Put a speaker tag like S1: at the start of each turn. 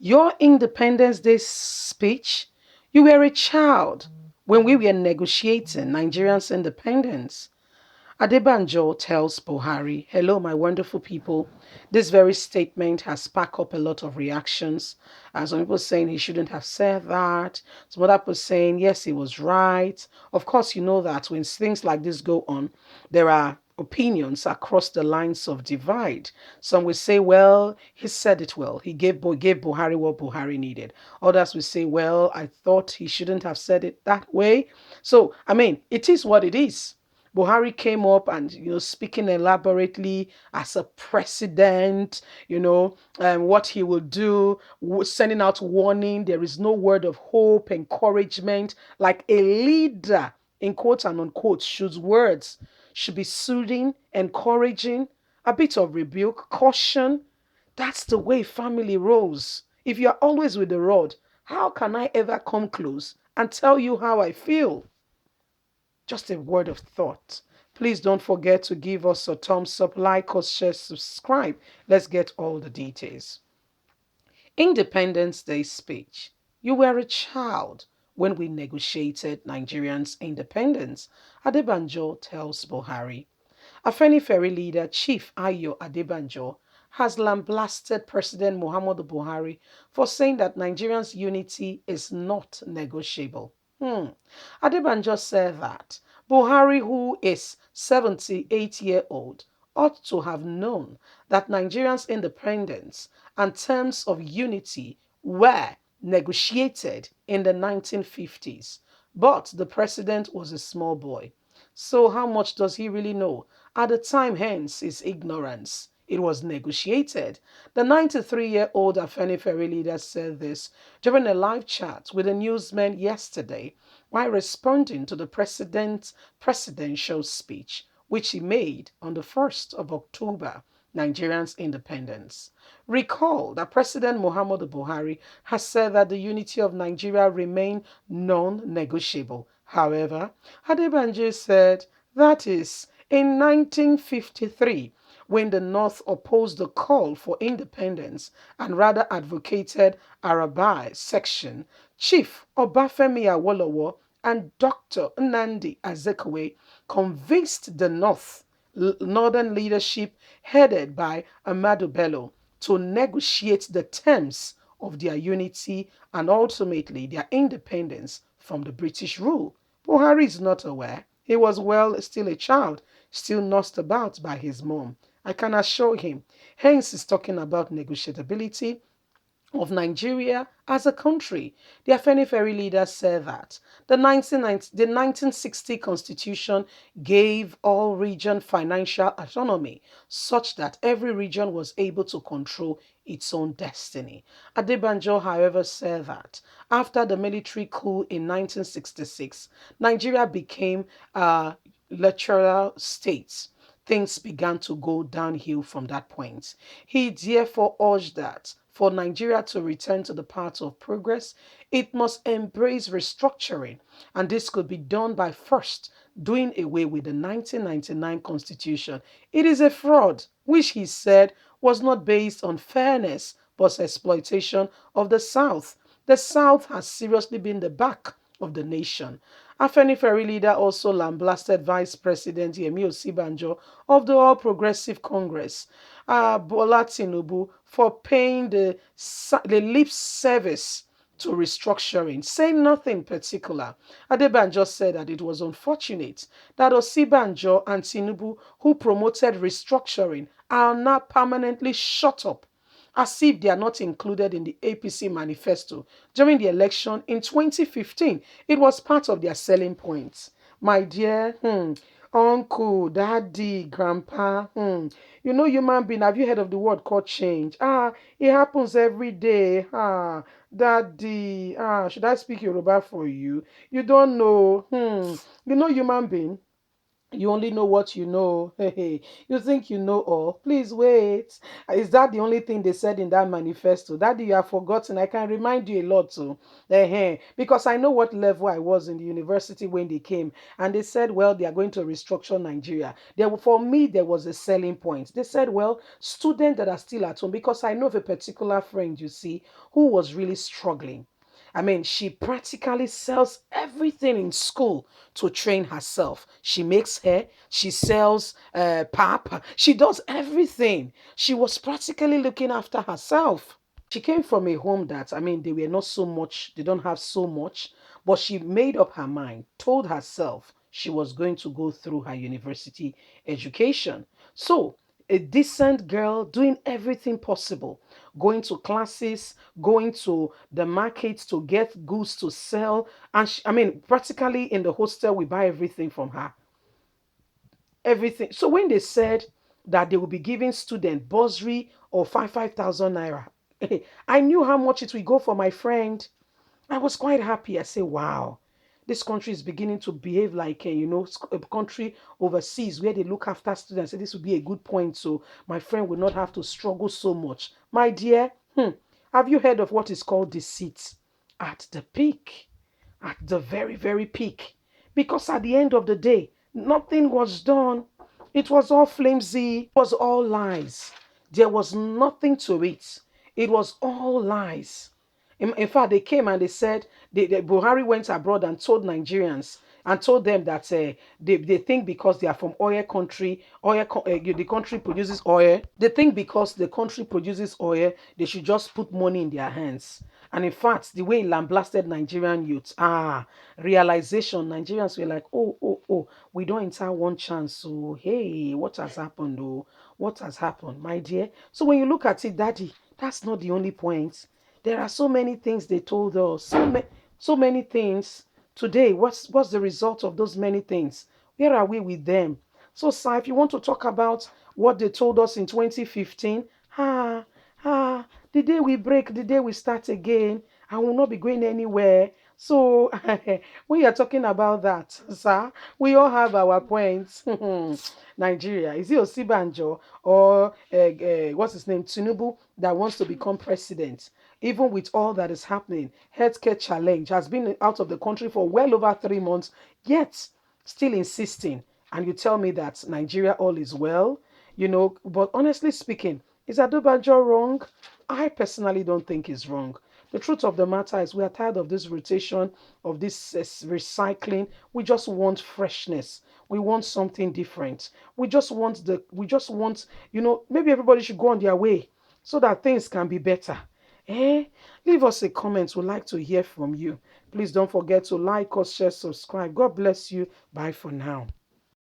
S1: Your Independence Day speech, you were a child when we were negotiating Nigerians' independence. Adebanjo tells Buhari, "Hello, my wonderful people. This very statement has sparked up a lot of reactions. Some people saying he shouldn't have said that. Some other people saying, yes, he was right. Of course, you know that when things like this go on, there are opinions across the lines of divide. Some will say, well, he said it well. He gave Buhari what Buhari needed. Others will say, well, I thought he shouldn't have said it that way. So, I mean, it is what it is. Buhari came up and speaking elaborately as a president, what he will do, sending out warning. There is no word of hope, encouragement, like a leader in quote and unquote should words should be soothing, encouraging, a bit of rebuke, caution. That's the way family rolls. If you're always with the rod, how can I ever come close and tell you how I feel? Just a word of thought. Please don't forget to give us a thumbs up, like us, share, subscribe. Let's get all the details. Independence Day speech. You were a child when we negotiated Nigerians' independence, Adebanjo tells Buhari. Afenifere leader Chief Ayo Adebanjo has lambasted President Muhammadu Buhari for saying that Nigerians' unity is not negotiable. Adebanjo said that Buhari, who is 78-year-old, ought to have known that Nigerians' independence and terms of unity were negotiated in the 1950s. But the president was a small boy. So how much does he really know? At the time, hence his ignorance. It was negotiated. The 93-year-old Afenifere leader said this during a live chat with a newsman yesterday while responding to the president's presidential speech, which he made on the 1st of October, Nigeria's independence. Recall that President Muhammadu Buhari has said that the unity of Nigeria remain non-negotiable. However, Adebanjo said that is in 1953 when the North opposed the call for independence and rather advocated Arabai section, Chief Obafemi Awolowo and Dr. Nnamdi Azikiwe convinced the Northern leadership headed by Ahmadu Bello to negotiate the terms of their unity and ultimately their independence from the British rule. Buhari is not aware. He was, well, still a child, still nursed about by his mom. I can assure him. Hence, he's talking about negotiability of Nigeria as a country. The Afenifere leader said that the 1960 constitution gave all region financial autonomy such that every region was able to control its own destiny. Adebanjo, however, said that after the military coup in 1966, Nigeria became a electoral state. Things began to go downhill from that point. He therefore urged that for Nigeria to return to the path of progress, it must embrace restructuring, and this could be done by first doing away with the 1999 constitution. It is a fraud, which he said was not based on fairness but exploitation of the South. The South has seriously been the back of the nation. Afenifere leader also lambasted Vice President Yemi Osibanjo of the All Progressive Congress, Bola Tinubu, for paying the lip service to restructuring, saying nothing particular. Adebanjo said that it was unfortunate that Osibanjo and Tinubu, who promoted restructuring, are now permanently shut up as if they are not included in the APC manifesto during the election in 2015. It was part of their selling points. My dear uncle, daddy, grandpa, human being, have you heard of the word called change? It happens every day. Daddy, should I speak Yoruba for you? You don't know. Human being, You only know what you know. Hey, you think you know all. Please wait. Is that the only thing they said in that manifesto? That you have forgotten. I can remind you a lot too. Because I know what level I was in the university when they came and they said, well, they are going to restructure Nigeria. For me, there was a selling point. They said, well, students that are still at home, because I know of a particular friend, you see, who was really struggling. I mean, she practically sells everything in school to train herself. She makes hair, she sells pap, she does everything. She was practically looking after herself. She came from a home that, I mean, they were not so much, they don't have so much, but she made up her mind, told herself she was going to go through her university education. So, a decent girl doing everything possible, going to classes, going to the markets to get goods to sell. And I mean, practically in the hostel, we buy everything from her. Everything. So when they said that they will be giving student bursary of 5,000 naira, I knew how much it will go for my friend. I was quite happy. I say, wow, this country is beginning to behave like a country overseas where they look after students. So this would be a good point. So my friend will not have to struggle so much. My dear, have you heard of what is called deceit at the peak? At the very, very peak. Because at the end of the day, nothing was done. It was all flimsy, it was all lies. There was nothing to it. It was all lies. In fact, they came and they said Buhari went abroad and told Nigerians and told them that they think because they are from oil country, the country produces oil. They think because the country produces oil, they should just put money in their hands. And in fact, the way he lambasted Nigerian youths, realization, Nigerians were like, oh, we don't enter one chance. So, hey, what has happened? Oh, what has happened, my dear? So when you look at it, Daddy, that's not the only point. There are so many things they told us. So many things. Today, what's the result of those many things? Where are we with them? So, sir, if you want to talk about what they told us in 2015, ah, the day we break, the day we start again, I will not be going anywhere. So, when you're talking about that, sir, we all have our points. Nigeria, is it Osibanjo or what's his name, Tinubu, that wants to become president? Even with all that is happening, healthcare challenge has been out of the country for well over 3 months, yet still insisting. And you tell me that Nigeria all is well, but honestly speaking, is Adebanjo wrong? I personally don't think he's wrong. The truth of the matter is we are tired of this rotation, of this recycling. We just want freshness. We want something different. We just want, maybe everybody should go on their way so that things can be better. Eh? Leave us a comment. We'd like to hear from you. Please don't forget to like us, share, subscribe. God bless you. Bye for now.